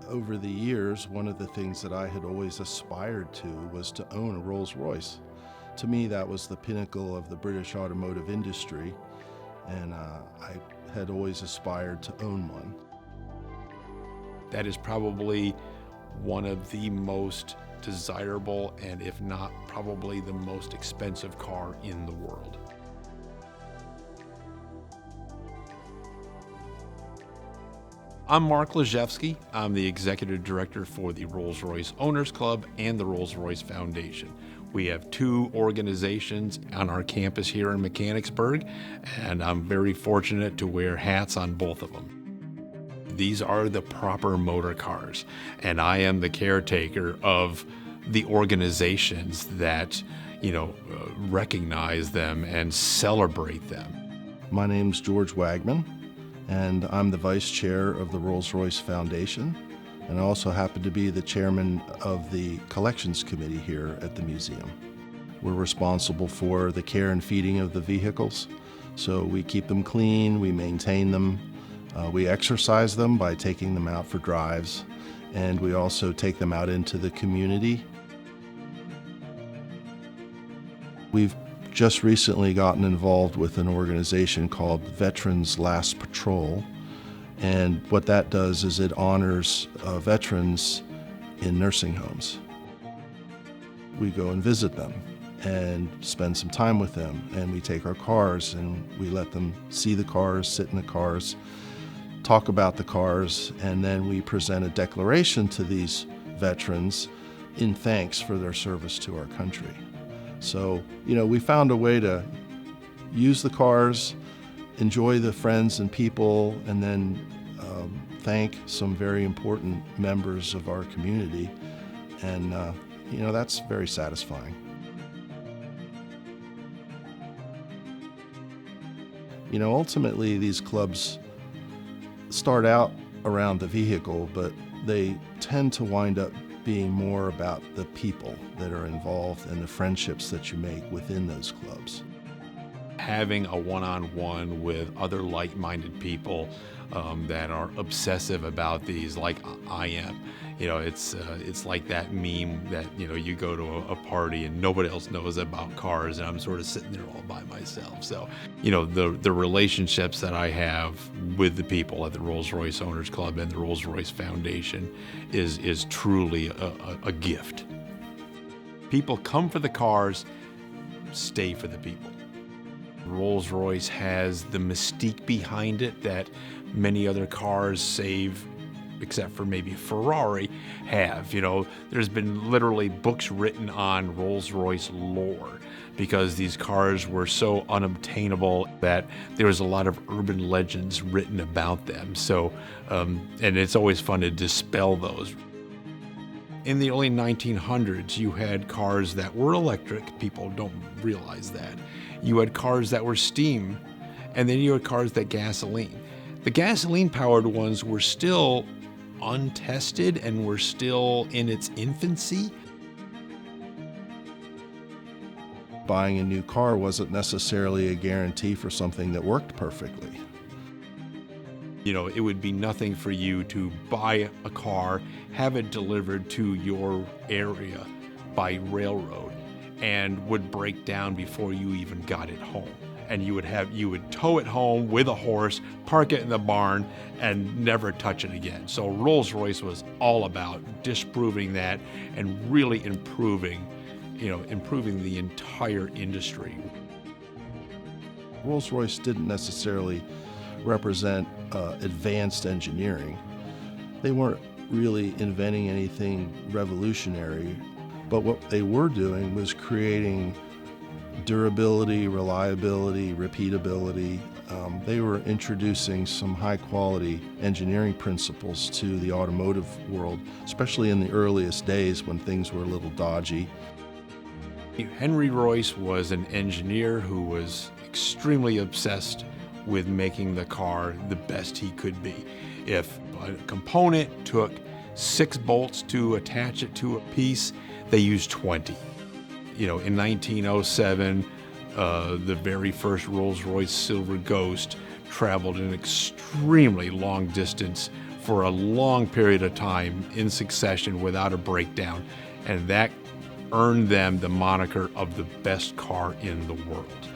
Over the years, one of the things that I had always aspired to was to own a Rolls-Royce. To me, that was the pinnacle of the British automotive industry, and I had always aspired to own one. That is probably one of the most desirable, and if not, probably the most expensive car in the world. I'm Mark Lajewski. I'm the Executive Director for the Rolls-Royce Owners Club and the Rolls-Royce Foundation. We have two organizations on our campus here in Mechanicsburg, and I'm very fortunate to wear hats on both of them. These are the proper motor cars, and I am the caretaker of the organizations that, recognize them and celebrate them. My name's George Wagman, and I'm the Vice Chair of the Rolls-Royce Foundation, and I also happen to be the Chairman of the Collections Committee here at the museum. We're responsible for the care and feeding of the vehicles, so we keep them clean, we maintain them, we exercise them by taking them out for drives, and we also take them out into the community. We've just recently gotten involved with an organization called Veterans Last Patrol, and what that does is it honors veterans in nursing homes. We go and visit them and spend some time with them, and we take our cars and we let them see the cars, sit in the cars, talk about the cars, and then we present a declaration to these veterans in thanks for their service to our country. So, we found a way to use the cars, enjoy the friends and people, and then thank some very important members of our community. And, that's very satisfying. Ultimately, these clubs start out around the vehicle, but they tend to wind up being more about the people that are involved and the friendships that you make within those clubs. Having a one-on-one with other like-minded people that are obsessive about these, like I am. It's like that meme that you go to a party and nobody else knows about cars, and I'm sort of sitting there all by myself. So the relationships that I have with the people at the Rolls-Royce Owners Club and the Rolls-Royce Foundation is truly a gift. People come for the cars, stay for the people. Rolls-Royce has the mystique behind it that many other cars, save except for maybe Ferrari, have. There's been literally books written on Rolls-Royce lore because these cars were so unobtainable that there was a lot of urban legends written about them. So, and it's always fun to dispel those. In the early 1900s, you had cars that were electric. People don't realize that. You had cars that were steam, and then you had cars that gasoline. The gasoline-powered ones were still untested and were still in its infancy. Buying a new car wasn't necessarily a guarantee for something that worked perfectly. It would be nothing for you to buy a car, have it delivered to your area by railroad, and would break down before you even got it home. And you would tow it home with a horse, park it in the barn, and never touch it again. So Rolls-Royce was all about disproving that and really improving the entire industry. Rolls-Royce didn't necessarily represent advanced engineering. They weren't really inventing anything revolutionary, but what they were doing was creating durability, reliability, repeatability. They were introducing some high-quality engineering principles to the automotive world, especially in the earliest days when things were a little dodgy. Henry Royce was an engineer who was extremely obsessed with making the car the best he could be. If a component took 6 bolts to attach it to a piece, they used 20. In 1907, the very first Rolls-Royce Silver Ghost traveled an extremely long distance for a long period of time in succession without a breakdown, and that earned them the moniker of the best car in the world.